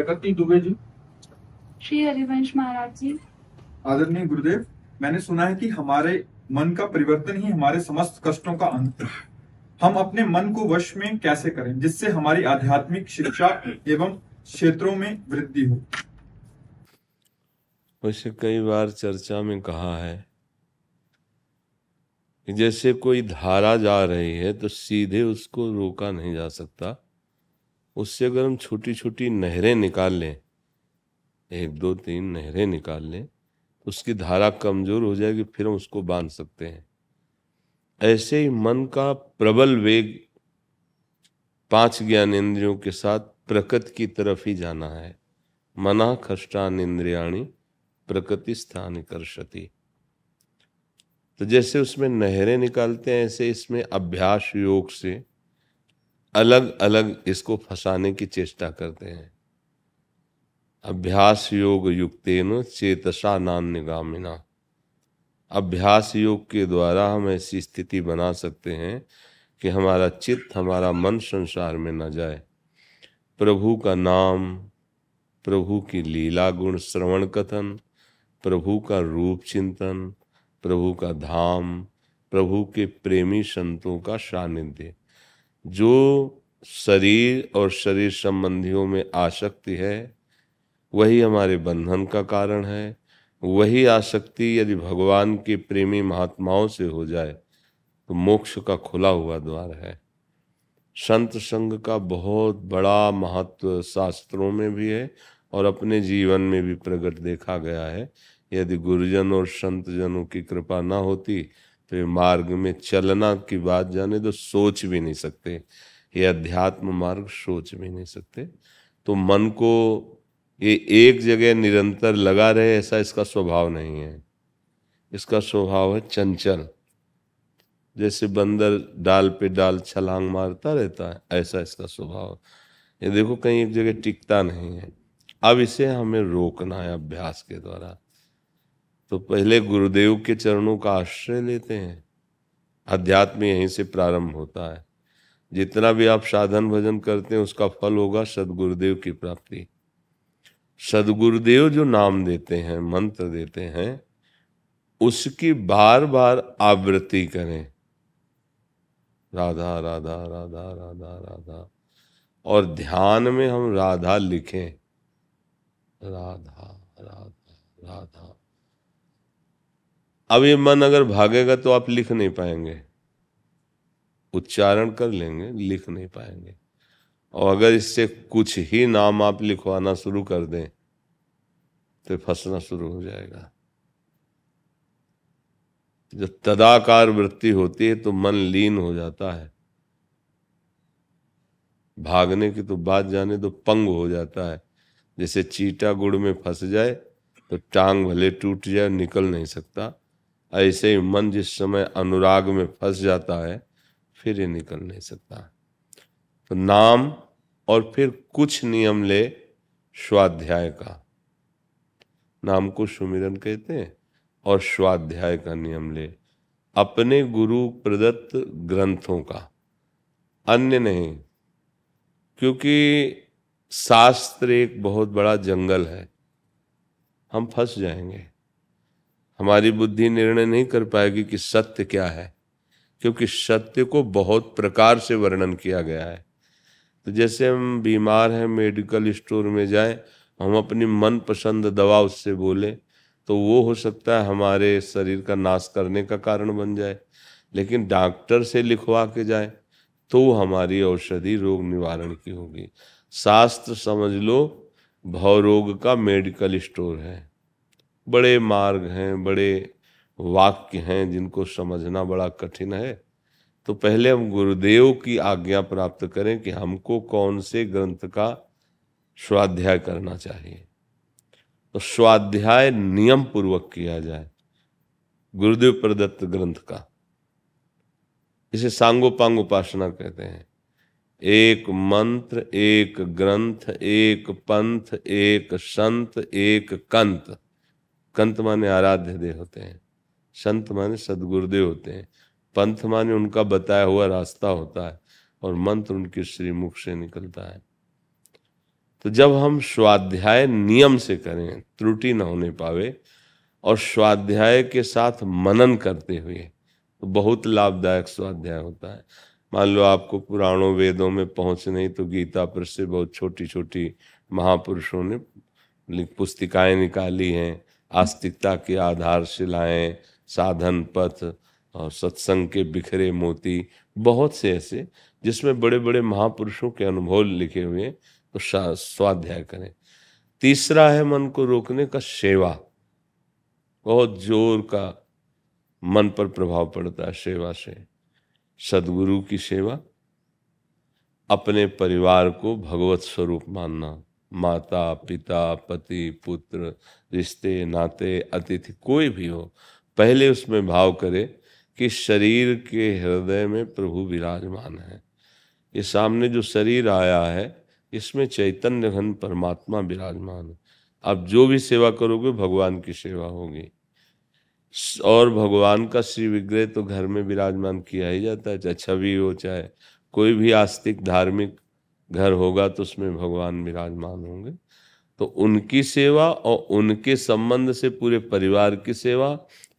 प्रकृति दुबे जी। श्री हरिवंश महाराज जी। आदरणीय गुरुदेव, मैंने सुना है कि हमारे मन का परिवर्तन ही हमारे समस्त कष्टों का अंत है। हम अपने मन को वश में कैसे करें जिससे हमारी आध्यात्मिक शिक्षा एवं क्षेत्रों में वृद्धि हो? वैसे कई बार चर्चा में कहा है कि जैसे कोई धारा जा रही है तो सीधे उसको रोका नहीं जा सकता। उससे अगर हम छोटी छोटी नहरें निकाल लें, 1 2 3 नहरें निकाल लें, तो उसकी धारा कमजोर हो जाएगी, फिर हम उसको बांध सकते हैं। ऐसे ही मन का प्रबल वेग 5 ज्ञानेंद्रियों के साथ प्रकृति की तरफ ही जाना है। मना खष्टान इंद्रियाणि प्रकृति स्थान कर्षति। तो जैसे उसमें नहरें निकालते हैं, ऐसे इसमें अभ्यास योग से अलग अलग इसको फंसाने की चेष्टा करते हैं। अभ्यास योग युक्तेन चेतसा नान्यगामिना। अभ्यास योग के द्वारा हम ऐसी स्थिति बना सकते हैं कि हमारा चित्त, हमारा मन संसार में न जाए। प्रभु का नाम, प्रभु की लीला गुण श्रवण कथन, प्रभु का रूप चिंतन, प्रभु का धाम, प्रभु के प्रेमी संतों का सानिध्य। जो शरीर और शरीर संबंधियों में आसक्ति है वही हमारे बंधन का कारण है। वही आसक्ति यदि भगवान के प्रेमी महात्माओं से हो जाए तो मोक्ष का खुला हुआ द्वार है। संत संग का बहुत बड़ा महत्व शास्त्रों में भी है और अपने जीवन में भी प्रकट देखा गया है। यदि गुरुजन और संत जनों की कृपा ना होती तो ये मार्ग में चलना की बात जाने तो सोच भी नहीं सकते। ये अध्यात्म मार्ग सोच भी नहीं सकते। तो मन को ये एक जगह निरंतर लगा रहे, ऐसा इसका स्वभाव नहीं है। इसका स्वभाव है चंचल। जैसे बंदर डाल पे डाल छलांग मारता रहता है, ऐसा इसका स्वभाव। ये देखो कहीं एक जगह टिकता नहीं है। अब इसे हमें रोकना है अभ्यास के द्वारा। तो पहले गुरुदेव के चरणों का आश्रय लेते हैं। अध्यात्म यहीं से प्रारंभ होता है। जितना भी आप साधन भजन करते हैं उसका फल होगा सदगुरुदेव की प्राप्ति। सदगुरुदेव जो नाम देते हैं, मंत्र देते हैं, उसकी बार बार आवृत्ति करें। राधा राधा राधा राधा राधा। और ध्यान में हम राधा लिखें, राधा राधा राधा। अब ये मन अगर भागेगा तो आप लिख नहीं पाएंगे। उच्चारण कर लेंगे, लिख नहीं पाएंगे। और अगर इससे कुछ ही नाम आप लिखवाना शुरू कर दें तो फंसना शुरू हो जाएगा। जब तदाकार वृत्ति होती है तो मन लीन हो जाता है। भागने की तो बात जाने तो पंग हो जाता है। जैसे चींटा गुड़ में फंस जाए तो टांग भले टूट जाए, निकल नहीं सकता। ऐसे ही मन जिस समय अनुराग में फंस जाता है फिर ये निकल नहीं सकता। तो नाम और फिर कुछ नियम ले स्वाध्याय का। नाम को सुमिरन कहते हैं और स्वाध्याय का नियम ले। अपने गुरु प्रदत्त ग्रंथों का, अन्य नहीं। क्योंकि शास्त्र एक बहुत बड़ा जंगल है, हम फंस जाएंगे। हमारी बुद्धि निर्णय नहीं कर पाएगी कि सत्य क्या है, क्योंकि सत्य को बहुत प्रकार से वर्णन किया गया है। तो जैसे हम बीमार हैं, मेडिकल स्टोर में जाएं, हम अपनी मनपसंद दवा उससे बोले तो वो हो सकता है हमारे शरीर का नाश करने का कारण बन जाए। लेकिन डॉक्टर से लिखवा के जाए तो हमारी औषधि रोग निवारण की होगी। शास्त्र समझ लो भवरोग का मेडिकल स्टोर है। बड़े मार्ग हैं, बड़े वाक्य हैं जिनको समझना बड़ा कठिन है। तो पहले हम गुरुदेव की आज्ञा प्राप्त करें कि हमको कौन से ग्रंथ का स्वाध्याय करना चाहिए। तो स्वाध्याय नियम पूर्वक किया जाए गुरुदेव प्रदत्त ग्रंथ का। इसे सांगोपांग उपासना कहते हैं। एक मंत्र, एक ग्रंथ, एक पंथ, एक संत, एक कंत। कंत माने आराध्य देव होते हैं, संत माने सदगुरुदेव होते हैं, पंथ माने उनका बताया हुआ रास्ता होता है, और मंत्र उनके श्रीमुख से निकलता है। तो जब हम स्वाध्याय नियम से करें, त्रुटि न होने पावे, और स्वाध्याय के साथ मनन करते हुए, तो बहुत लाभदायक स्वाध्याय होता है। मान लो आपको पुराणों वेदों में पहुंच नहीं, तो गीता पर से बहुत छोटी छोटी महापुरुषों ने पुस्तिकाएं निकाली हैं, आस्तिकता की आधारशिलाएं, साधन पथ और सत्संग के बिखरे मोती, बहुत से ऐसे जिसमें बड़े बड़े महापुरुषों के अनुभव लिखे हुए हैं। तो स्वाध्याय करें। तीसरा है मन को रोकने का सेवा। बहुत जोर का मन पर प्रभाव पड़ता है सेवा से। सदगुरु की सेवा, अपने परिवार को भगवत स्वरूप मानना, माता पिता पति पुत्र रिश्ते नाते अतिथि कोई भी हो, पहले उसमें भाव करे कि शरीर के हृदय में प्रभु विराजमान है। ये सामने जो शरीर आया है इसमें चैतन्य घन परमात्मा विराजमान है। अब जो भी सेवा करोगे भगवान की सेवा होगी। और भगवान का श्री विग्रह तो घर में विराजमान किया ही जाता है, चाहे छवि हो चाहे कोई भी आस्तिक धार्मिक घर होगा तो उसमें भगवान विराजमान होंगे। तो उनकी सेवा और उनके संबंध से पूरे परिवार की सेवा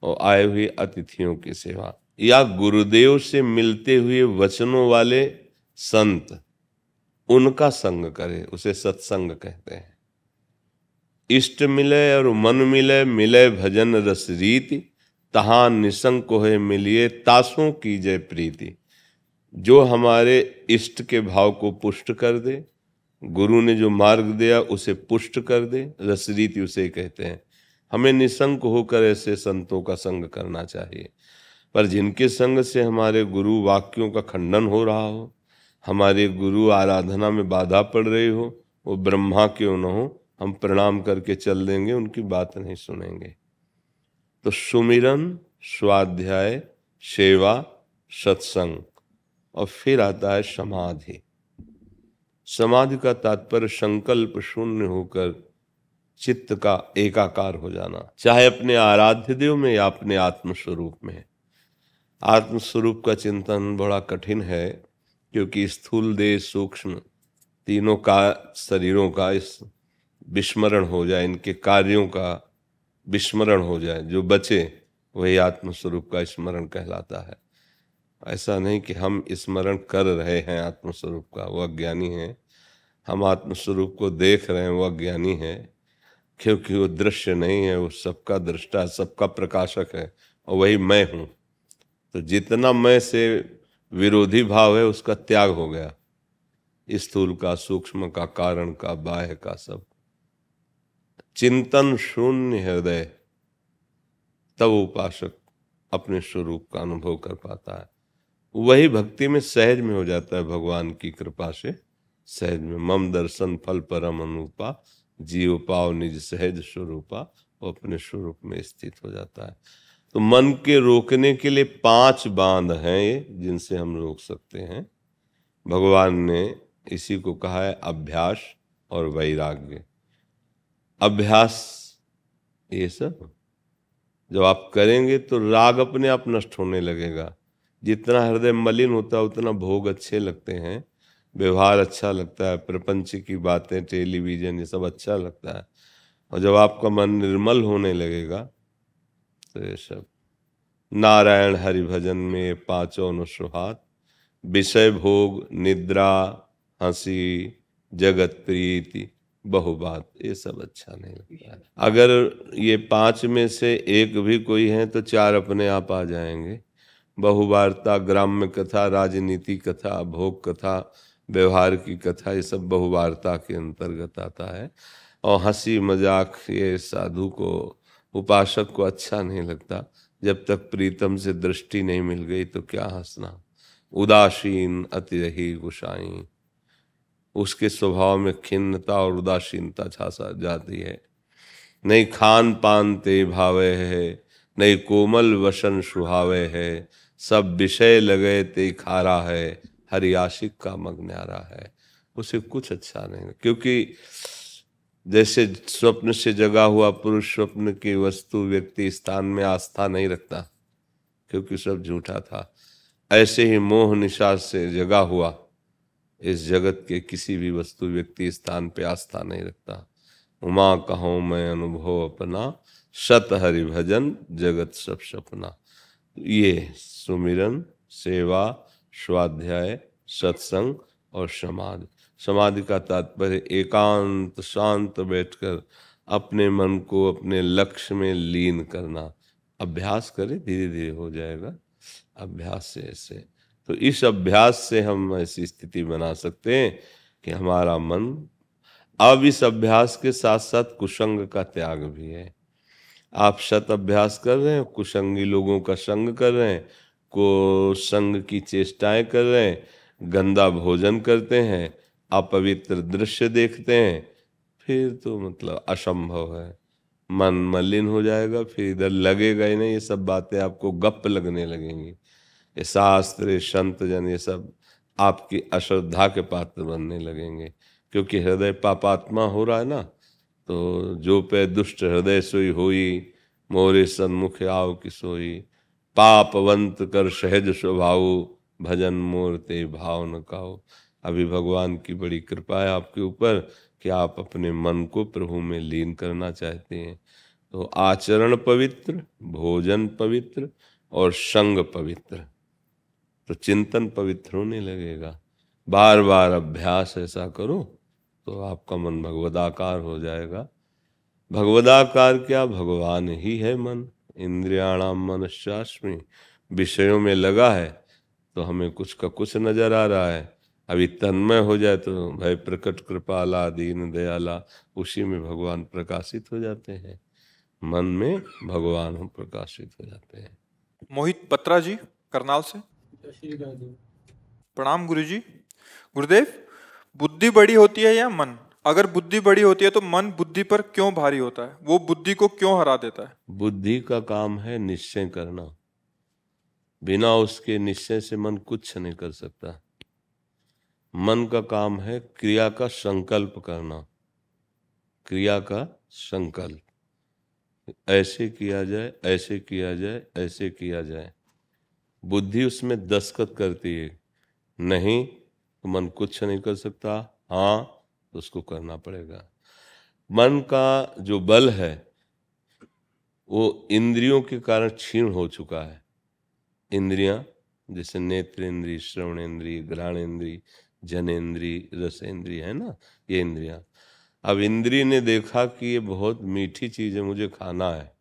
और आए हुए अतिथियों की सेवा, या गुरुदेव से मिलते हुए वचनों वाले संत, उनका संग करे, उसे सत्संग कहते हैं। इष्ट मिले और मन मिले, मिले भजन रस रीति, तहां निसंग कोहे मिलिए, तासों की जय प्रीति। जो हमारे इष्ट के भाव को पुष्ट कर दे, गुरु ने जो मार्ग दिया उसे पुष्ट कर दे, रस रीति उसे कहते हैं। हमें निसंग होकर ऐसे संतों का संग करना चाहिए। पर जिनके संग से हमारे गुरु वाक्यों का खंडन हो रहा हो, हमारे गुरु आराधना में बाधा पड़ रही हो, वो ब्रह्मा क्यों न हो, हम प्रणाम करके चल देंगे, उनकी बात नहीं सुनेंगे। तो सुमिरन, स्वाध्याय, सेवा, सत्संग, और फिर आता है समाधि। समाधि का तात्पर्य संकल्प शून्य होकर चित्त का एकाकार हो जाना, चाहे अपने आराध्य देव में या अपने आत्मस्वरूप में। आत्मस्वरूप का चिंतन बड़ा कठिन है, क्योंकि स्थूल देह सूक्ष्म तीनों का शरीरों का इस विस्मरण हो जाए, इनके कार्यों का विस्मरण हो जाए, जो बचे वही आत्मस्वरूप का स्मरण कहलाता है। ऐसा नहीं कि हम स्मरण कर रहे हैं आत्मस्वरूप का, वो अज्ञानी है। हम आत्मस्वरूप को देख रहे हैं, वो अज्ञानी है, क्योंकि वो दृश्य नहीं है, वो सबका दृष्टा, सबका प्रकाशक है, और वही मैं हूँ। तो जितना मैं से विरोधी भाव है उसका त्याग हो गया, स्थूल का, सूक्ष्म का, कारण का, बाह्य का, सब। चिंतन शून्य हृदय, तब उपासक अपने स्वरूप का अनुभव कर पाता है। वही भक्ति में सहज में हो जाता है, भगवान की कृपा से सहज में। मम दर्शन फल परम अनुपा, जीव पाव निज सहज स्वरूपा, वो अपने स्वरूप में स्थित हो जाता है। तो मन के रोकने के लिए 5 बांध हैं ये, जिनसे हम रोक सकते हैं। भगवान ने इसी को कहा है अभ्यास और वैराग्य। अभ्यास ये सब जब आप करेंगे तो राग अपने आप नष्ट होने लगेगा। जितना हृदय मलिन होता है उतना भोग अच्छे लगते हैं, व्यवहार अच्छा लगता है, प्रपंच की बातें, टेलीविजन, ये सब अच्छा लगता है। और जब आपका मन निर्मल होने लगेगा तो ये सब नारायण हरि भजन में 5 न सुहात, विषय भोग, निद्रा, हंसी, जगत प्रीति, बहुबात, ये सब अच्छा नहीं लगता है। अगर ये 5 में से एक भी कोई है तो 4 अपने आप आ जाएंगे। बहुवार्ता, ग्राम्य कथा, राजनीति कथा, भोग कथा, व्यवहार की कथा, ये सब बहुवार्ता के अंतर्गत आता है। और हंसी मजाक ये साधु को, उपासक को अच्छा नहीं लगता। जब तक प्रीतम से दृष्टि नहीं मिल गई तो क्या हंसना। उदासीन अति रही गुसाई, उसके स्वभाव में खिन्नता और उदासीनता छा जाती है। नहीं खान पान ते भावे है, नहीं कोमल वसन सुहावे है, सब विषय लगे ते खारा है, हरि आशिक का मग न्यारा है। उसे कुछ अच्छा नहीं, क्योंकि जैसे स्वप्न से जगा हुआ पुरुष स्वप्न की वस्तु व्यक्ति स्थान में आस्था नहीं रखता, क्योंकि सब झूठा था। ऐसे ही मोह निशा से जगा हुआ इस जगत के किसी भी वस्तु व्यक्ति स्थान पे आस्था नहीं रखता। उमा कहूँ मैं अनुभव अपना, सत हरि भजन जगत सब सपना। ये सुमिरन, सेवा, स्वाध्याय, सत्संग और समाधि। समाधि का तात्पर्य एकांत शांत बैठकर अपने मन को अपने लक्ष्य में लीन करना। अभ्यास करें, धीरे धीरे हो जाएगा अभ्यास से। ऐसे तो इस अभ्यास से हम ऐसी स्थिति बना सकते हैं कि हमारा मन, अब इस अभ्यास के साथ साथ कुसंग का त्याग भी है। आप सत अभ्यास कर रहे हैं, कुसंगी लोगों का संग कर रहे हैं, को संग की चेष्टाएं कर रहे हैं, गंदा भोजन करते हैं, अपवित्र दृश्य देखते हैं, फिर तो मतलब असंभव है। मन मलिन हो जाएगा, फिर इधर लगेगा ही नहीं। ये सब बातें आपको गप लगने लगेंगी। ये शास्त्र, ये संत जन, ये सब आपकी अश्रद्धा के पात्र बनने लगेंगे, क्योंकि हृदय पापात्मा हो रहा है ना। तो जो पे दुष्ट हृदय सोई होई, मोरे सन्मुख आओ कि सोई, पापवंत कर सहज स्वभाव, भजन मोर ते भाव न काओ। अभी भगवान की बड़ी कृपा है आपके ऊपर कि आप अपने मन को प्रभु में लीन करना चाहते हैं। तो आचरण पवित्र, भोजन पवित्र और संग पवित्र, तो चिंतन पवित्र होने लगेगा। बार बार अभ्यास ऐसा करो तो आपका मन भगवदाकार हो जाएगा। भगवदाकार क्या, भगवान ही है मन। इंद्रियाणाम मनश्चास्मि, विषयों में लगा है तो हमें कुछ का कुछ नजर आ रहा है। अभी तन्मय हो जाए तो भय प्रकट कृपाला दीन दयाला, उसी में भगवान प्रकाशित हो जाते हैं। मन में भगवान हम प्रकाशित हो जाते हैं। मोहित बत्रा जी करनाल से, प्रणाम गुरु जी। गुरुदेव, बुद्धि बड़ी होती है या मन? अगर बुद्धि बड़ी होती है तो मन बुद्धि पर क्यों भारी होता है? वो बुद्धि को क्यों हरा देता है? बुद्धि का काम है निश्चय करना। बिना उसके निश्चय से मन कुछ नहीं कर सकता। मन का काम है क्रिया का संकल्प करना। क्रिया का संकल्प, ऐसे किया जाए, ऐसे किया जाए, ऐसे किया जाए। बुद्धि उसमें दस्तखत करती है। नहीं तो मन कुछ नहीं कर सकता, हाँ तो उसको करना पड़ेगा। मन का जो बल है वो इंद्रियों के कारण क्षीण हो चुका है। इंद्रियां जैसे नेत्रेंद्रिय, श्रवणेंद्रिय, घ्राणेंद्रिय, जनेंद्रिय, रसेंद्रिय है ना, ये इंद्रियां। अब इंद्रिय ने देखा कि ये बहुत मीठी चीज है, मुझे खाना है।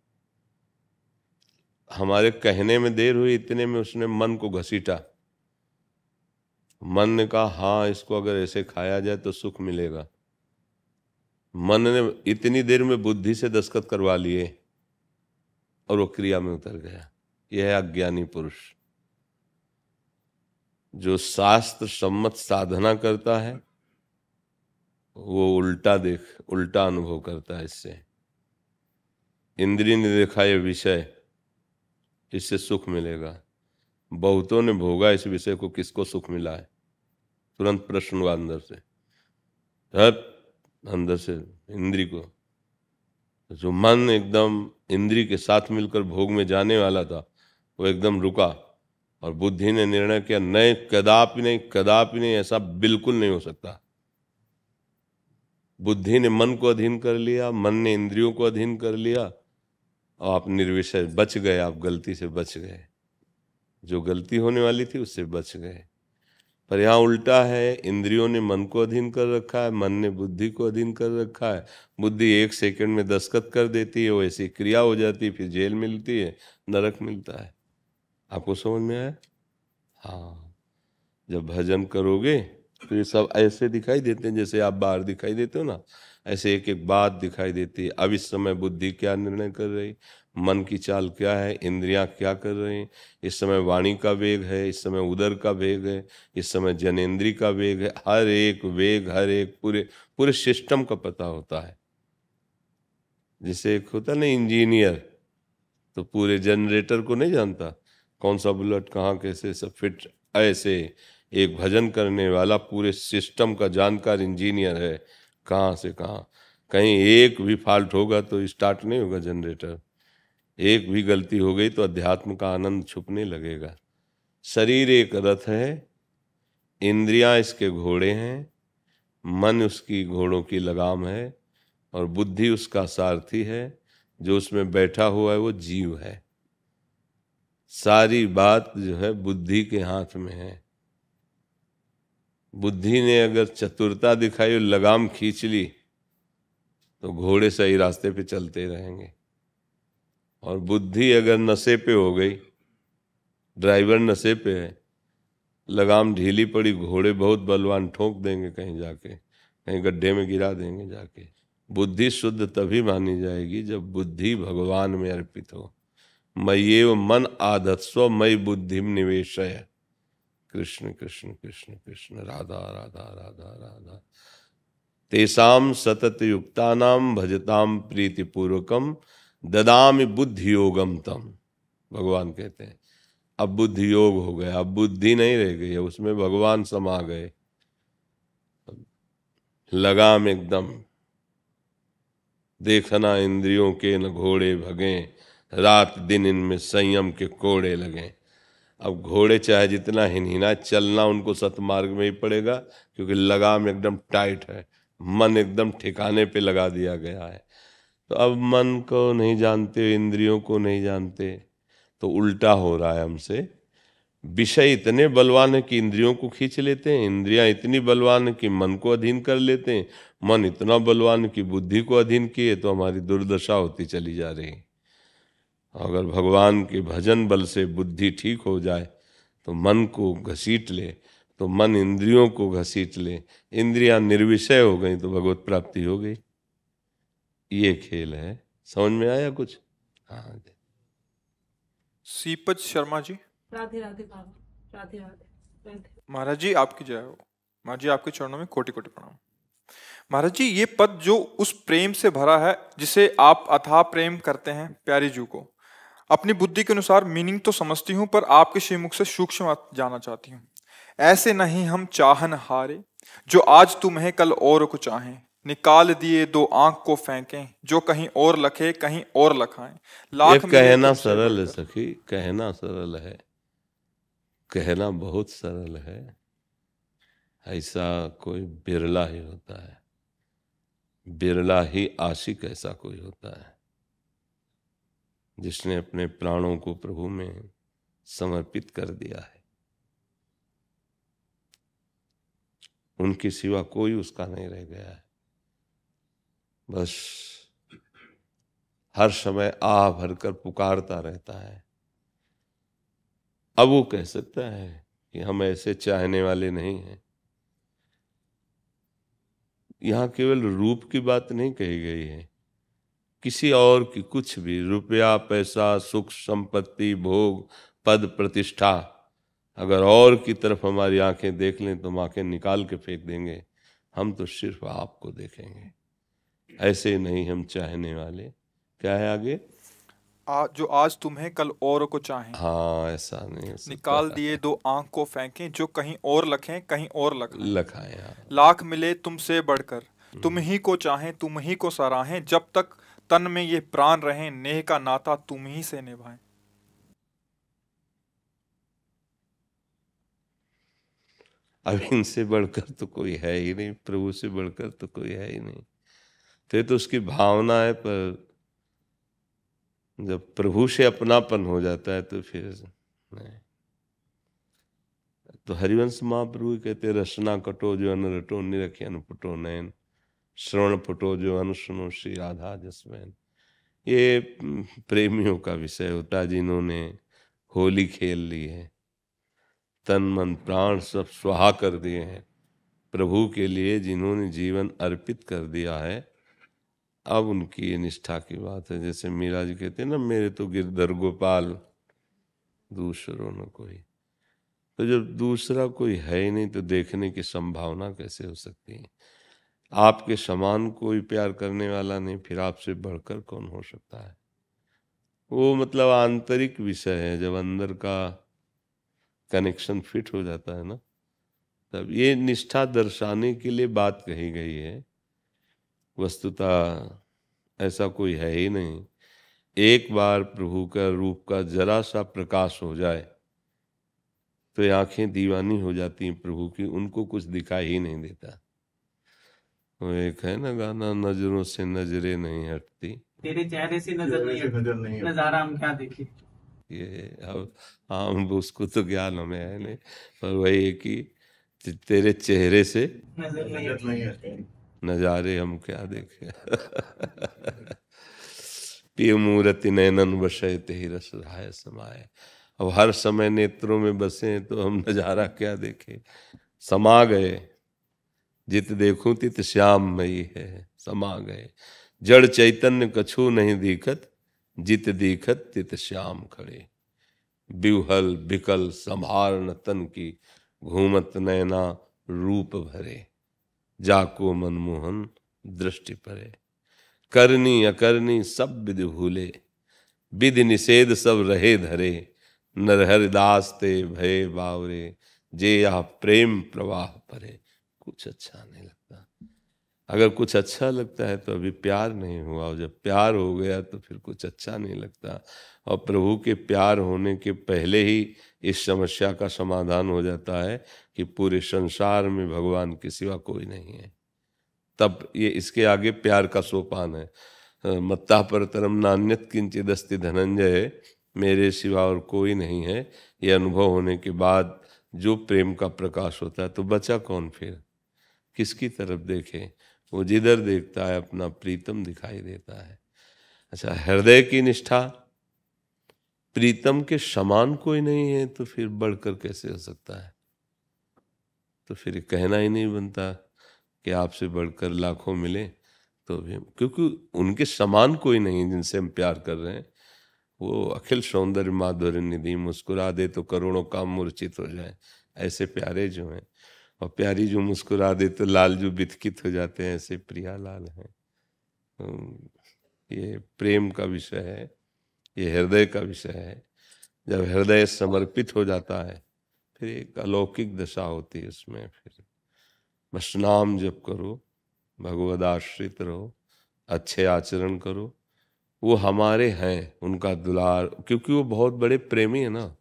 हमारे कहने में देर हुई, इतने में उसने मन को घसीटा। मन ने कहा हाँ, इसको अगर ऐसे खाया जाए तो सुख मिलेगा। मन ने इतनी देर में बुद्धि से दस्तखत करवा लिए और वो क्रिया में उतर गया। यह है अज्ञानी पुरुष। जो शास्त्र सम्मत साधना करता है वो उल्टा अनुभव करता है। इससे इंद्रिय ने देखा ये विषय, इससे सुख मिलेगा। बहुतों ने भोगा इस विषय को, किसको सुख मिला है? तुरंत प्रश्न हुआ अंदर से, अंदर से इंद्रिय को। जो मन एकदम इंद्रिय के साथ मिलकर भोग में जाने वाला था वो एकदम रुका और बुद्धि ने निर्णय किया नहीं, कदापि नहीं, कदापि नहीं, ऐसा बिल्कुल नहीं हो सकता। बुद्धि ने मन को अधीन कर लिया, मन ने इंद्रियों को अधीन कर लिया और आप निर्विषय बच गए। आप गलती से बच गए, जो गलती होने वाली थी उससे बच गए। पर यहाँ उल्टा है, इंद्रियों ने मन को अधीन कर रखा है, मन ने बुद्धि को अधीन कर रखा है। बुद्धि 1 सेकंड में दस्तखत कर देती है, वो ऐसी क्रिया हो जाती है, फिर जेल मिलती है, नरक मिलता है। आपको समझ में आया? हाँ, जब भजन करोगे तो ये सब ऐसे दिखाई देते हैं, जैसे आप बाहर दिखाई देते हो ना, ऐसे एक एक बात दिखाई देती है। अब इस समय बुद्धि क्या निर्णय कर रही, मन की चाल क्या है, इंद्रियां क्या कर रही हैं। इस समय वाणी का वेग है, इस समय उदर का वेग है, इस समय जनेंद्रिय का वेग है। हर एक वेग, हर एक पूरे सिस्टम का पता होता है। जैसे एक होता ना इंजीनियर, तो पूरे जनरेटर को नहीं जानता, कौन सा बुलेट कहाँ कैसे सब फिट। ऐसे एक भजन करने वाला पूरे सिस्टम का जानकार इंजीनियर है, कहाँ से कहाँ। कहीं एक भी फॉल्ट होगा तो स्टार्ट नहीं होगा जनरेटर। एक भी गलती हो गई तो अध्यात्म का आनंद छुपने लगेगा। शरीर एक रथ है, इंद्रियां इसके घोड़े हैं, मन उसकी घोड़ों की लगाम है, और बुद्धि उसका सारथी है। जो उसमें बैठा हुआ है वो जीव है। सारी बात जो है बुद्धि के हाथ में है। बुद्धि ने अगर चतुरता दिखाई और लगाम खींच ली तो घोड़े सही रास्ते पे चलते रहेंगे। और बुद्धि अगर नशे पे हो गई, ड्राइवर नशे पे है, लगाम ढीली पड़ी, घोड़े बहुत बलवान ठोक देंगे कहीं जाके, कहीं गड्ढे में गिरा देंगे जाके। बुद्धि शुद्ध तभी मानी जाएगी जब बुद्धि भगवान में अर्पित हो। मय्येव मन आधत्स्व मयि बुद्धिम निवेशय। कृष्ण कृष्ण कृष्ण कृष्ण राधा राधा राधा राधा। तेषाम सतत युक्तानाम भजताम प्रीतिपूर्वकम ददामि बुद्धि योगम तम। भगवान कहते हैं अब बुद्धि योग हो गया, अब बुद्धि नहीं रह गई है, उसमें भगवान समा गए। लगाम एकदम, देखना इंद्रियों के न घोड़े भगे, रात दिन इनमें संयम के कोड़े लगे। अब घोड़े चाहे जितना हिनहिना, चलना उनको सतमार्ग में ही पड़ेगा, क्योंकि लगाम एकदम टाइट है, मन एकदम ठिकाने पे लगा दिया गया है। तो अब मन को नहीं जानते, इंद्रियों को नहीं जानते, तो उल्टा हो रहा है हमसे। विषय इतने बलवान है कि इंद्रियों को खींच लेते हैं, इंद्रियां इतनी बलवान है कि मन को अधीन कर लेते हैं, मन इतना बलवान है कि बुद्धि को अधीन किए, तो हमारी दुर्दशा होती चली जा रही। अगर भगवान के भजन बल से बुद्धि ठीक हो जाए तो मन को घसीट ले, तो मन इंद्रियों को घसीट ले, इंद्रियां निर्विषय हो गई तो भगवत प्राप्ति हो गई। ये खेल है। समझ में आया कुछ? हाँ। सीपत शर्मा जी। राधे राधे बाबा, राधे राधे राधे। महाराज जी आपकी जय हो। महाराज जी आपके चरणों में कोटि कोटि प्रणाम। महाराज जी ये पद जो उस प्रेम से भरा है जिसे आप अथाह प्रेम करते हैं प्यारी जी को, अपनी बुद्धि के अनुसार मीनिंग तो समझती हूं, पर आपके श्रीमुख से सूक्ष्म बात जानना चाहती हूँ। ऐसे नहीं हम चाहन हारे, जो आज तुम है कल और को चाहें, निकाल दिए दो आंख को फेंकें, जो कहीं और लखे कहीं और लखाएं। लाख कहना सरल है सखी, कहना सरल है, कहना बहुत सरल है। ऐसा कोई बिरला ही होता है, बिरला ही आशिक ऐसा कोई होता है जिसने अपने प्राणों को प्रभु में समर्पित कर दिया है। उनके सिवा कोई उसका नहीं रह गया है। बस हर समय आह भरकर पुकारता रहता है। अब वो कह सकता है कि हम ऐसे चाहने वाले नहीं हैं। यहां केवल रूप की बात नहीं कही गई है, किसी और की कुछ भी, रुपया पैसा सुख संपत्ति भोग पद प्रतिष्ठा, अगर और की तरफ हमारी आंखें देख लें तो हम आंखें निकाल के फेंक देंगे। हम तो सिर्फ आपको देखेंगे। ऐसे नहीं हम चाहने वाले। क्या है आगे? जो आज तुम्हें कल और को चाहें। हाँ, ऐसा नहीं है। निकाल दिए दो आंख को फेंकें, जो कहीं और लखें कहीं और लखाएं। हाँ। लाख मिले तुमसे बढ़कर, तुम ही को चाहें तुम ही को सराहें, जब तक तन में ये प्राण रहें, नेह का नाता तुम ही से निभाएं। अब इनसे बढ़कर तो कोई है ही नहीं, प्रभु से बढ़कर तो कोई है ही नहीं। तो उसकी भावना है, पर जब प्रभु से अपनापन हो जाता है तो फिर नहीं। तो हरिवंश महाप्रभु कहते रसना कटो जो अन रटो, निरखी अनपुटो नयन, श्रवण फुटो जो अन सुनो श्री राधा जसवैन। ये प्रेमियों का विषय होता है, जिन्होंने होली खेल ली है, तन मन प्राण सब स्वाहा कर दिए हैं प्रभु के लिए, जिन्होंने जीवन अर्पित कर दिया है। अब उनकी ये निष्ठा की बात है। जैसे मीरा जी कहते हैं ना, मेरे तो गिरधर गोपाल दूसरों न कोई। तो जब दूसरा कोई है ही नहीं तो देखने की संभावना कैसे हो सकती है? आपके समान कोई प्यार करने वाला नहीं, फिर आपसे बढ़कर कौन हो सकता है? वो मतलब आंतरिक विषय है। जब अंदर का कनेक्शन फिट हो जाता है ना, तब ये निष्ठा दर्शाने के लिए बात कही गई है। वस्तुतः ऐसा कोई है ही नहीं। एक बार प्रभु का रूप का जरा सा प्रकाश हो जाए तो ये आंखें दीवानी हो जाती हैं प्रभु की, उनको कुछ दिखाई ही नहीं देता। वो एक है ना गाना, नजरों से नजरें नहीं हटती, तेरे चेहरे से नजर नहीं नजारा हम क्या देखे। ये अब हम उसको तो ज्ञान हमें है नहीं, पर वही है कि तेरे चेहरे से नजर नहीं हटती। नजारे हम क्या देखे। पिय मूर्ति नैनन वशयते ही रस रहाय समाये। अब हर समय नेत्रों में बसे हैं तो हम नजारा क्या देखे। समा गए, जित देखूं तित श्याममयी है, समा गए। जड़ चैतन्य कछु नहीं दिखत, जित दिखत तित श्याम खड़े। बिवहल बिकल संभार न तन की, घूमत नैना रूप भरे। जाको मनमोहन दृष्टि परे। करनी अकरनी सब विधि भूले, विधि निषेध सब रहे धरे। नर हरिदास ते भय बावरे, जे यह प्रेम प्रवाह परे। कुछ अच्छा नहीं लगता। अगर कुछ अच्छा लगता है तो अभी प्यार नहीं हुआ, और जब प्यार हो गया तो फिर कुछ अच्छा नहीं लगता। और प्रभु के प्यार होने के पहले ही इस समस्या का समाधान हो जाता है कि पूरे संसार में भगवान के सिवा कोई नहीं है। तब ये इसके आगे प्यार का सोपान है। मत्ता परतरम नान्यत किंचिदस्ति धनंजय, मेरे सिवा और कोई नहीं है। ये अनुभव होने के बाद जो प्रेम का प्रकाश होता है तो बचा कौन फिर, किसकी तरफ देखे। वो जिधर देखता है अपना प्रीतम दिखाई देता है। अच्छा, हृदय की निष्ठा, प्रीतम के समान कोई नहीं है तो फिर बढ़कर कैसे हो सकता है। तो फिर कहना ही नहीं बनता कि आपसे बढ़कर लाखों मिले तो भी, क्योंकि उनके समान कोई नहीं जिनसे हम प्यार कर रहे हैं। वो अखिल सौंदर्य माधुर्य निधि, मुस्कुरा दे तो करोड़ों काम मूर्छित हो जाए, ऐसे प्यारे जो हैं। और प्यारी जो मुस्कुरा दे तो लाल जो बितकित हो जाते हैं, ऐसे प्रिया लाल हैं। ये प्रेम का विषय है, ये हृदय का विषय है। जब हृदय समर्पित हो जाता है फिर एक अलौकिक दशा होती है उसमें। फिर बस नाम जप करो, भगवद आश्रित रहो, अच्छे आचरण करो। वो हमारे हैं, उनका दुलार, क्योंकि वो बहुत बड़े प्रेमी है ना।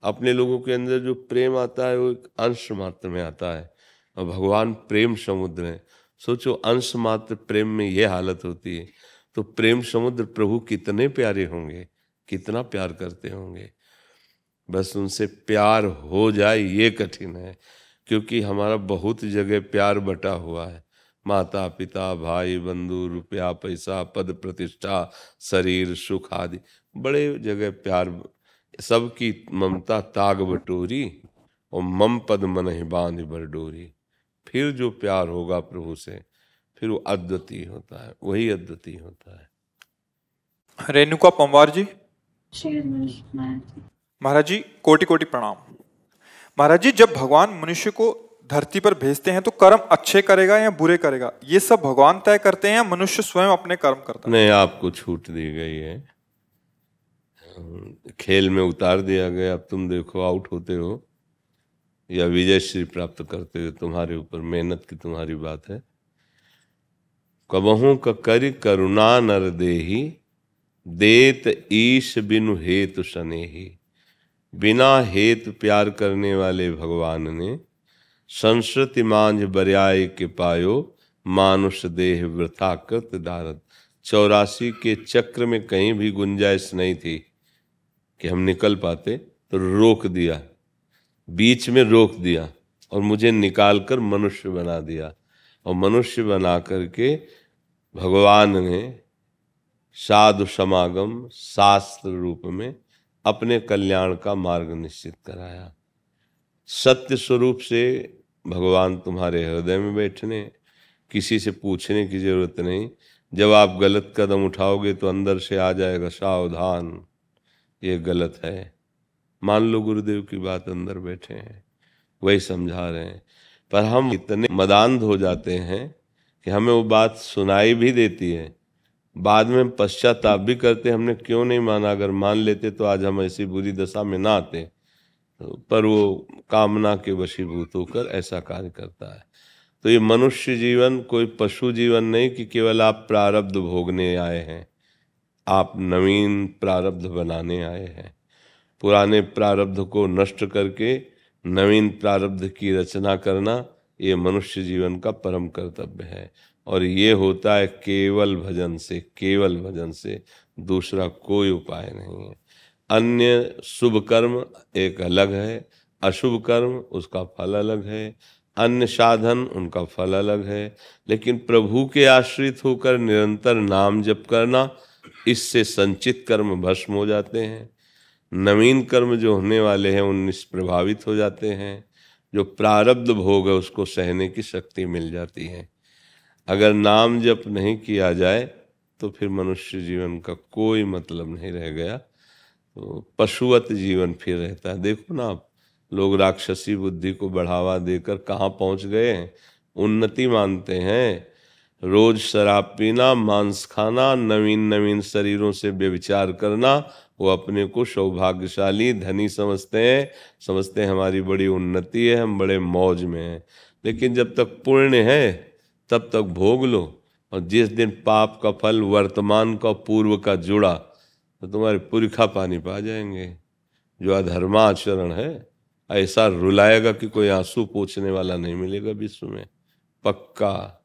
अपने लोगों के अंदर जो प्रेम आता है वो एक अंश मात्र में आता है, और भगवान प्रेम समुद्र है। सोचो, अंश मात्र प्रेम में ये हालत होती है तो प्रेम समुद्र प्रभु कितने प्यारे होंगे, कितना प्यार करते होंगे। बस उनसे प्यार हो जाए ये कठिन है, क्योंकि हमारा बहुत जगह प्यार बटा हुआ है। माता पिता भाई बंधु, रुपया पैसा, पद प्रतिष्ठा, शरीर सुख आदि, बड़े जगह प्यार। सबकी ममता ताग बटोरी, और मम पद मनहि बांध बरडोरी। फिर जो प्यार होगा प्रभु से, फिर वो अद्वितीय होता है, वही अद्वितीय होता है। रेणुका पंवार जी। श्री हरिवंश महाराज जी। महाराज जी कोटि कोटि प्रणाम। महाराज जी, जब भगवान मनुष्य को धरती पर भेजते हैं तो कर्म अच्छे करेगा या बुरे करेगा, ये सब भगवान तय करते हैं या मनुष्य स्वयं अपने कर्म करता है? नहीं, आपको छूट दी गई है, खेल में उतार दिया गया। अब तुम देखो, आउट होते हो या विजय श्री प्राप्त करते हो, तुम्हारे ऊपर मेहनत की तुम्हारी बात है। कबहू का करि करुणा नर देही, देत ईश बिनु हेतु सनेही। बिना हेतु प्यार करने वाले भगवान ने संस्कृति मांझ बरियाय के पायो, मानुष देह वृथा कृत दारत। 84 के चक्र में कहीं भी गुंजाइश नहीं थी कि हम निकल पाते, तो रोक दिया, बीच में रोक दिया और मुझे निकालकर मनुष्य बना दिया। और मनुष्य बना करके भगवान ने साधु समागम शास्त्र रूप में अपने कल्याण का मार्ग निश्चित कराया। सत्य स्वरूप से भगवान तुम्हारे हृदय में बैठने, किसी से पूछने की जरूरत नहीं। जब आप गलत कदम उठाओगे तो अंदर से आ जाएगा सावधान, ये गलत है। मान लो गुरुदेव की बात, अंदर बैठे हैं, वही समझा रहे हैं, पर हम इतने मदान्ध हो जाते हैं कि हमें वो बात सुनाई भी देती है, बाद में पश्चाताप भी करते, हमने क्यों नहीं माना। अगर मान लेते तो आज हम ऐसी बुरी दशा में ना आते, पर वो कामना के वशीभूत होकर ऐसा कार्य करता है। तो ये मनुष्य जीवन कोई पशु जीवन नहीं कि केवल आप प्रारब्ध भोगने आए हैं, आप नवीन प्रारब्ध बनाने आए हैं। पुराने प्रारब्ध को नष्ट करके नवीन प्रारब्ध की रचना करना ये मनुष्य जीवन का परम कर्तव्य है। और ये होता है केवल भजन से, केवल भजन से, दूसरा कोई उपाय नहीं है। अन्य शुभ कर्म एक अलग है, अशुभ कर्म उसका फल अलग है, अन्य साधन उनका फल अलग है, लेकिन प्रभु के आश्रित होकर निरंतर नाम जप करना, इससे संचित कर्म भस्म हो जाते हैं। नवीन कर्म जो होने वाले हैं उनसे प्रभावित हो जाते हैं। जो प्रारब्ध भोग है उसको सहने की शक्ति मिल जाती है। अगर नाम जप नहीं किया जाए तो फिर मनुष्य जीवन का कोई मतलब नहीं रह गया, तो पशुवत जीवन फिर रहता है। देखो ना आप, लोग राक्षसी बुद्धि को बढ़ावा देकर कहाँ पहुँच गए हैं, उन्नति मानते हैं। रोज शराब पीना, मांस खाना, नवीन नवीन शरीरों से व्यभिचार करना, वो अपने को सौभाग्यशाली धनी समझते हैं हमारी बड़ी उन्नति है, हम बड़े मौज में हैं। लेकिन जब तक पुण्य है तब तक भोग लो, और जिस दिन पाप का फल वर्तमान का पूर्व का जुड़ा तो तुम्हारे पुरखा पानी पा जाएंगे। जो अधर्माचरण है ऐसा रुलाएगा कि कोई आंसू पोंछने वाला नहीं मिलेगा विश्व में। पक्का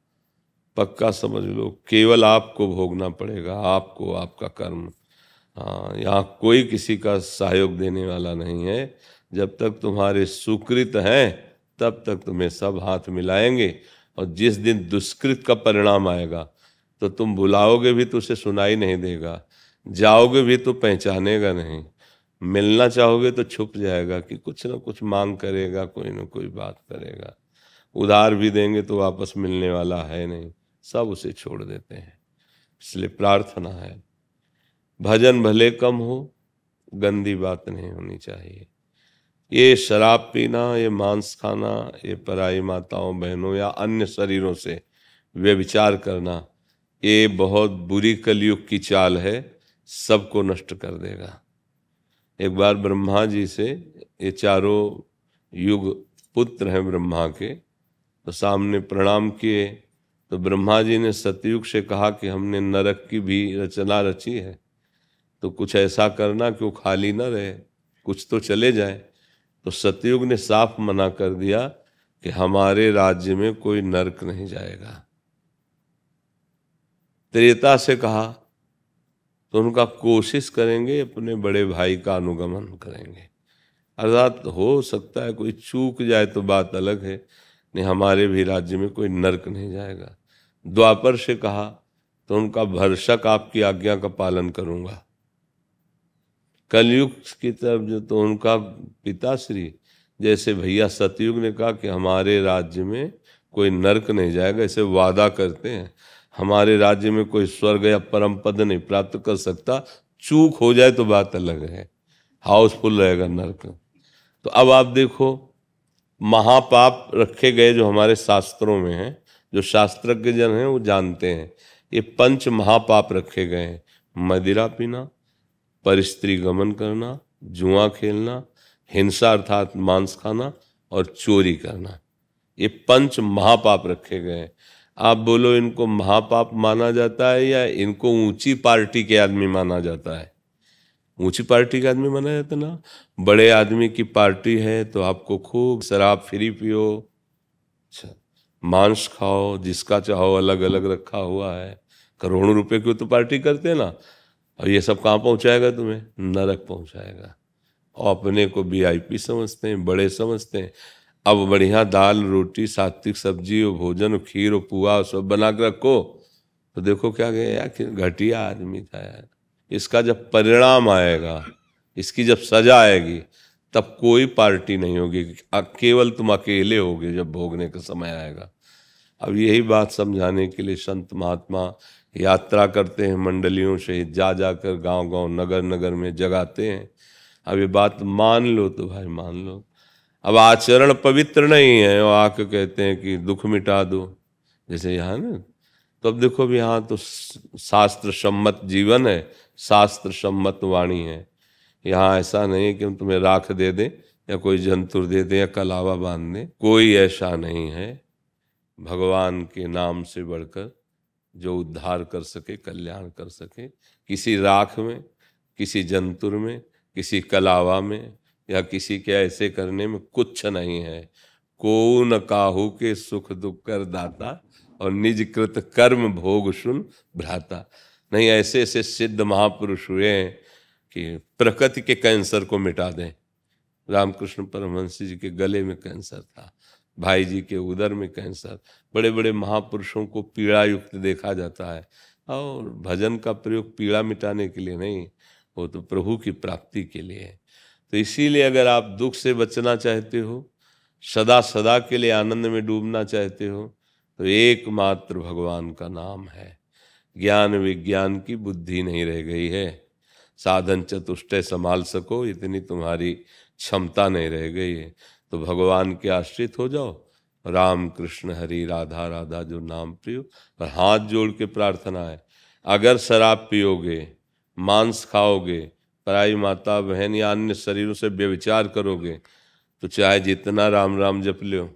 पक्का समझ लो, केवल आपको भोगना पड़ेगा, आपको, आपका कर्म। हाँ, यहाँ कोई किसी का सहयोग देने वाला नहीं है। जब तक तुम्हारे सुकृत हैं तब तक तुम्हें सब हाथ मिलाएंगे, और जिस दिन दुष्कृत का परिणाम आएगा तो तुम बुलाओगे भी तो उसे सुनाई नहीं देगा, जाओगे भी तो पहचानेगा नहीं, मिलना चाहोगे तो छुप जाएगा कि कुछ ना कुछ मांग करेगा, कोई ना कोई बात करेगा। उधार भी देंगे तो वापस मिलने वाला है नहीं, सब उसे छोड़ देते हैं। इसलिए प्रार्थना है, भजन भले कम हो, गंदी बात नहीं होनी चाहिए। ये शराब पीना, ये मांस खाना, ये पराई माताओं बहनों या अन्य शरीरों से व्यभिचार करना, ये बहुत बुरी कलयुग की चाल है, सबको नष्ट कर देगा। एक बार ब्रह्मा जी से, ये चारों युग पुत्र हैं ब्रह्मा के, तो सामने प्रणाम किए। तो ब्रह्मा जी ने सतयुग से कहा कि हमने नरक की भी रचना रची है, तो कुछ ऐसा करना कि वो खाली न रहे, कुछ तो चले जाए। तो सतयुग ने साफ मना कर दिया कि हमारे राज्य में कोई नरक नहीं जाएगा। त्रेता से कहा तो उनका कोशिश करेंगे, अपने बड़े भाई का अनुगमन करेंगे। अर्थात हो सकता है कोई चूक जाए तो बात अलग है, नहीं हमारे भी राज्य में कोई नरक नहीं जाएगा। द्वापर से कहा तो उनका भरसक आपकी आज्ञा का पालन करूंगा। कलयुग की तरफ जो, तो उनका पिताश्री, जैसे भैया सतयुग ने कहा कि हमारे राज्य में कोई नरक नहीं जाएगा, इसे वादा करते हैं, हमारे राज्य में कोई स्वर्ग या परम पद नहीं प्राप्त कर सकता, चूक हो जाए तो बात अलग है, हाउसफुल रहेगा नरक। तो अब आप देखो, महापाप रखे गए जो हमारे शास्त्रों में हैं, जो शास्त्रज्ञ जन हैं वो जानते हैं, ये 5 महापाप रखे गए हैं। मदिरा पीना, परस्त्री गमन करना, जुआ खेलना, हिंसा अर्थात मांस खाना, और चोरी करना, ये 5 महापाप रखे गए हैं। आप बोलो इनको महापाप माना जाता है या इनको ऊंची पार्टी के आदमी माना जाता है? ऊंची पार्टी का आदमी माना जाता ना। बड़े आदमी की पार्टी है तो आपको खूब शराब फ्री पियो, मांस खाओ, जिसका चाहो अलग अलग रखा हुआ है, करोड़ों रुपए की तो पार्टी करते हैं ना। और ये सब कहाँ पहुंचाएगा तुम्हें? नरक पहुंचाएगा। और अपने को VIP समझते हैं, बड़े समझते हैं। अब बढ़िया दाल रोटी, सात्विक सब्जी और भोजन और खीर और पुआ सब बना के रखो, तो देखो क्या गया यार, घटिया आदमी था यार। इसका जब परिणाम आएगा, इसकी जब सजा आएगी, तब कोई पार्टी नहीं होगी, केवल तुम अकेले होगे जब भोगने का समय आएगा। अब यही बात समझाने के लिए संत महात्मा यात्रा करते हैं, मंडलियों से जा जाकर गांव गांव नगर नगर में जगाते हैं। अब ये बात मान लो तो भाई मान लो। अब आचरण पवित्र नहीं है, वो आके कहते हैं कि दुख मिटा दो, जैसे यहाँ ना। तो अब देखो भी यहाँ तो शास्त्र सम्मत जीवन है, शास्त्र सम्मत वाणी है। यहाँ ऐसा नहीं है कि हम तुम्हें राख दे दें या कोई जंतुर दे दें या कलावा बांध दें, कोई ऐसा नहीं है। भगवान के नाम से बढ़कर जो उद्धार कर सके, कल्याण कर सके, किसी राख में, किसी जंतुर में, किसी कलावा में, या किसी के ऐसे करने में कुछ नहीं है। को न काहू के सुख दुख कर दाता, और निज कृत कर्म भोग सुन भ्राता। नहीं, ऐसे ऐसे सिद्ध महापुरुष हुए हैं कि प्रकृति के कैंसर को मिटा दें। रामकृष्ण परमहंस जी के गले में कैंसर था, भाई जी के उदर में कैंसर। बड़े बड़े महापुरुषों को पीड़ा युक्त देखा जाता है, और भजन का प्रयोग पीड़ा मिटाने के लिए नहीं, वो तो प्रभु की प्राप्ति के लिए है। तो इसीलिए अगर आप दुख से बचना चाहते हो, सदा सदा के लिए आनंद में डूबना चाहते हो, तो एकमात्र भगवान का नाम है। ज्ञान विज्ञान की बुद्धि नहीं रह गई है, साधन चतुष्टय संभाल सको इतनी तुम्हारी क्षमता नहीं रह गई है। तो भगवान के आश्रित हो जाओ। राम कृष्ण हरि राधा राधा जो नाम प्रियो। पर हाथ जोड़ के प्रार्थना है, अगर शराब पियोगे, मांस खाओगे, पराई माता बहन या अन्य शरीरों से व्यभिचार करोगे, तो चाहे जितना राम राम जप लो,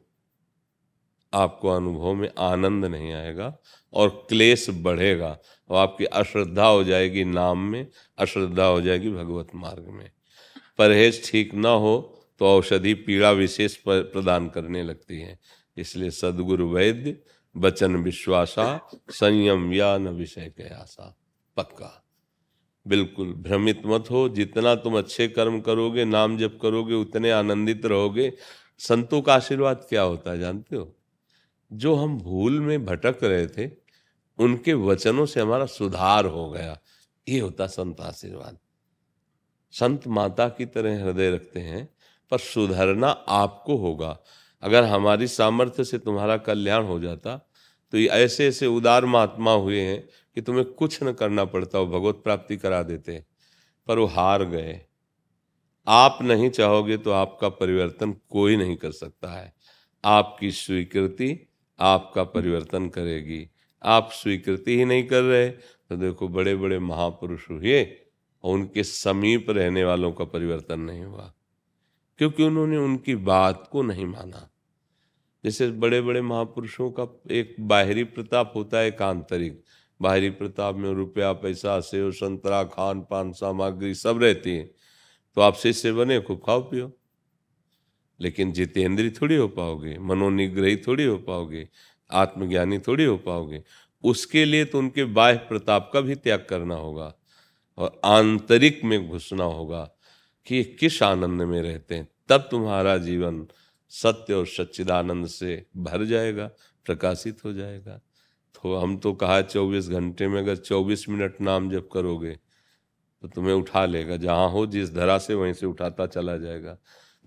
आपको अनुभव में आनंद नहीं आएगा और क्लेश बढ़ेगा, और आपकी अश्रद्धा हो जाएगी नाम में, अश्रद्धा हो जाएगी भगवत मार्ग में। परहेज ठीक ना हो तो औषधि पीड़ा विशेष प्रदान करने लगती है। इसलिए सद्गुरु वैद्य वचन विश्वासा, संयम या न विषय के आशा। पक्का बिल्कुल भ्रमित मत हो। जितना तुम अच्छे कर्म करोगे, नाम जप करोगे, उतने आनंदित रहोगे। संतों का आशीर्वाद क्या होता है जानते हो? जो हम भूल में भटक रहे थे, उनके वचनों से हमारा सुधार हो गया, ये होता संत आशीर्वाद। संत माता की तरह हृदय रखते हैं, पर सुधरना आपको होगा। अगर हमारी सामर्थ्य से तुम्हारा कल्याण हो जाता, तो ये ऐसे ऐसे उदार महात्मा हुए हैं कि तुम्हें कुछ न करना पड़ता, वो भगवत प्राप्ति करा देते, पर वो हार गए। आप नहीं चाहोगे तो आपका परिवर्तन कोई नहीं कर सकता है। आपकी स्वीकृति आपका परिवर्तन करेगी। आप स्वीकृति ही नहीं कर रहे, तो देखो बड़े बड़े महापुरुष हुए और उनके समीप रहने वालों का परिवर्तन नहीं हुआ, क्योंकि उन्होंने उनकी बात को नहीं माना। जैसे बड़े बड़े महापुरुषों का एक बाहरी प्रताप होता है, एक आंतरिक। बाहरी प्रताप में रुपया पैसा सेव संतरा खान पान सामग्री सब रहती है, तो आप शिष्य बने, खूब खाओ पियो, लेकिन जितेंद्री थोड़ी हो पाओगे, मनोनिग्रही थोड़ी हो पाओगे, आत्मज्ञानी थोड़ी हो पाओगे। उसके लिए तो उनके बाह्य प्रताप का भी त्याग करना होगा और आंतरिक में घुसना होगा कि ये किस आनंद में रहते हैं। तब तुम्हारा जीवन सत्य और सच्चिदानंद से भर जाएगा, प्रकाशित हो जाएगा। तो हम तो कहा 24 घंटे में अगर 24 मिनट नाम जप करोगे तो तुम्हें उठा लेगा, जहाँ हो जिस धरा से वहीं से उठाता चला जाएगा।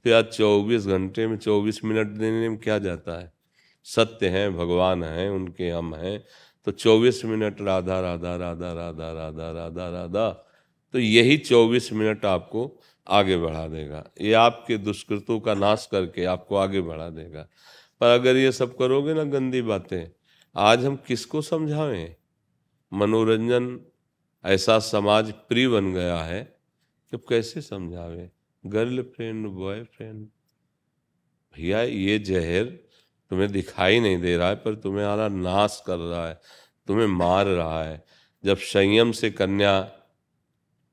फिर आज 24 घंटे में 24 मिनट देने में क्या जाता है? सत्य हैं, भगवान हैं, उनके हम हैं, तो 24 मिनट राधा राधा राधा राधा राधा राधा राधा, तो यही 24 मिनट आपको आगे बढ़ा देगा। ये आपके दुष्कृतों का नाश करके आपको आगे बढ़ा देगा। पर अगर ये सब करोगे ना गंदी बातें, आज हम किसको समझावें? मनोरंजन ऐसा समाज प्रिय बन गया है कि कैसे समझावे? गर्लफ्रेंड बॉयफ्रेंड, भैया ये जहर तुम्हें दिखाई नहीं दे रहा है, पर तुम्हारा नाश कर रहा है, तुम्हें मार रहा है। जब संयम से कन्या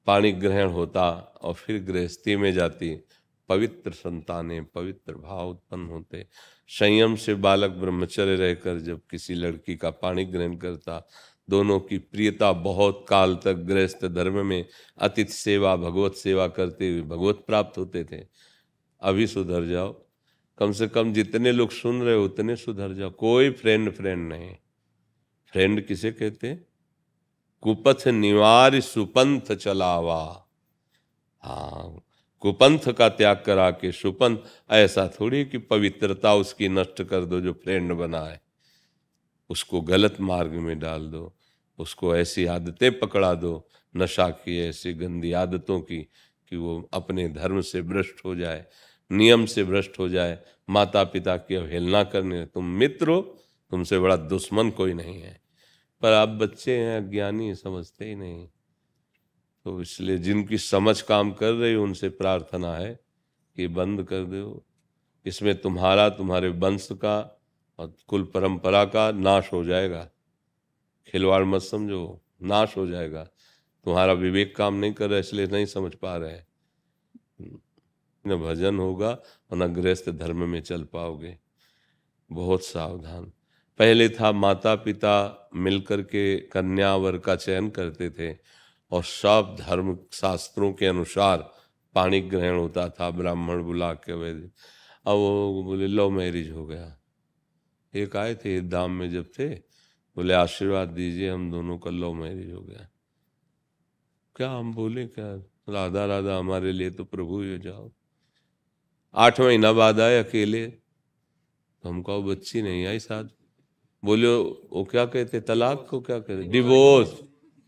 पाणी ग्रहण होता और फिर गृहस्थी में जाती, पवित्र संतानें, पवित्र भाव उत्पन्न होते। संयम से बालक ब्रह्मचर्य रहकर जब किसी लड़की का पाणी ग्रहण करता, दोनों की प्रियता बहुत काल तक गृहस्थ धर्म में अतिथि सेवा, भगवत सेवा करते हुए भगवत प्राप्त होते थे। अभी सुधर जाओ, कम से कम जितने लोग सुन रहे हो उतने सुधर जाओ। कोई फ्रेंड नहीं। फ्रेंड किसे कहते? कुपथ निवार सुपंथ चलावा। हाँ, कुपंथ का त्याग करा के सुपंथ, ऐसा थोड़ी कि पवित्रता उसकी नष्ट कर दो जो फ्रेंड बना है, उसको गलत मार्ग में डाल दो, उसको ऐसी आदतें पकड़ा दो, नशा की ऐसी गंदी आदतों की, कि वो अपने धर्म से भ्रष्ट हो जाए, नियम से भ्रष्ट हो जाए, माता पिता की अवहेलना करने। तुम मित्र हो, तुमसे बड़ा दुश्मन कोई नहीं है। पर आप बच्चे हैं, अज्ञानी, समझते ही नहीं। तो इसलिए जिनकी समझ काम कर रही हो उनसे प्रार्थना है कि बंद कर दो। इसमें तुम्हारा, तुम्हारे वंश का और कुल परंपरा का नाश हो जाएगा। खिलवाड़ मत समझो, नाश हो जाएगा। तुम्हारा विवेक काम नहीं कर रहा, इसलिए नहीं समझ पा रहे हैं। न भजन होगा और न गृहस्थ धर्म में चल पाओगे। बहुत सावधान। पहले था माता पिता मिलकर के कन्या वर का चयन करते थे और सब धर्म शास्त्रों के अनुसार पाणी ग्रहण होता था, ब्राह्मण बुला के वैसे। अब वो बोले लव मैरिज हो गया। एक आए थे धाम में जब थे, बोले आशीर्वाद दीजिए हम दोनों का लव मैरिज हो गया। क्या हम बोले क्या, राधा राधा हमारे लिए तो प्रभु ही हो जाओ। 8 महीना बाद आए अकेले, तो हम कहो बच्ची नहीं आई साथ। बोले वो क्या कहते, तलाक को क्या कहते, डिवोर्स।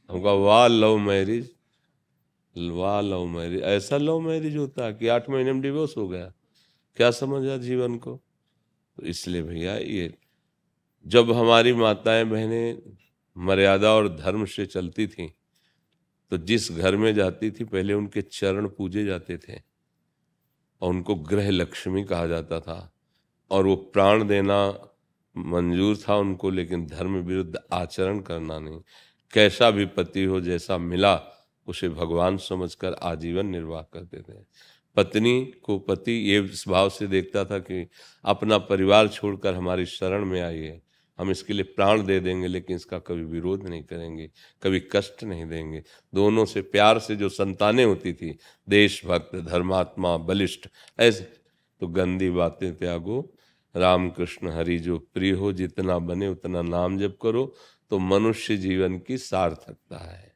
हम कहा वाह लव मैरिज, वाह लव मैरिज। ऐसा लव मैरिज होता है कि 8 महीने में डिवोर्स हो गया। क्या समझा जीवन को। तो इसलिए भैया ये जब हमारी माताएं बहनें मर्यादा और धर्म से चलती थीं, तो जिस घर में जाती थी पहले उनके चरण पूजे जाते थे और उनको गृह लक्ष्मी कहा जाता था, और वो प्राण देना मंजूर था उनको, लेकिन धर्म विरुद्ध आचरण करना नहीं। कैसा भी पति हो, जैसा मिला उसे भगवान समझकर आजीवन निर्वाह करते थे। पत्नी को पति ये इस भाव से देखता था कि अपना परिवार छोड़कर हमारी शरण में आई है, हम इसके लिए प्राण दे देंगे, लेकिन इसका कभी विरोध नहीं करेंगे, कभी कष्ट नहीं देंगे। दोनों से प्यार से जो संतानें होती थी, देशभक्त, धर्मात्मा, बलिष्ठ, ऐसे। तो गंदी बातें त्यागो, रामकृष्ण हरि जो प्रिय हो, जितना बने उतना नाम जप करो, तो मनुष्य जीवन की सार्थकता है।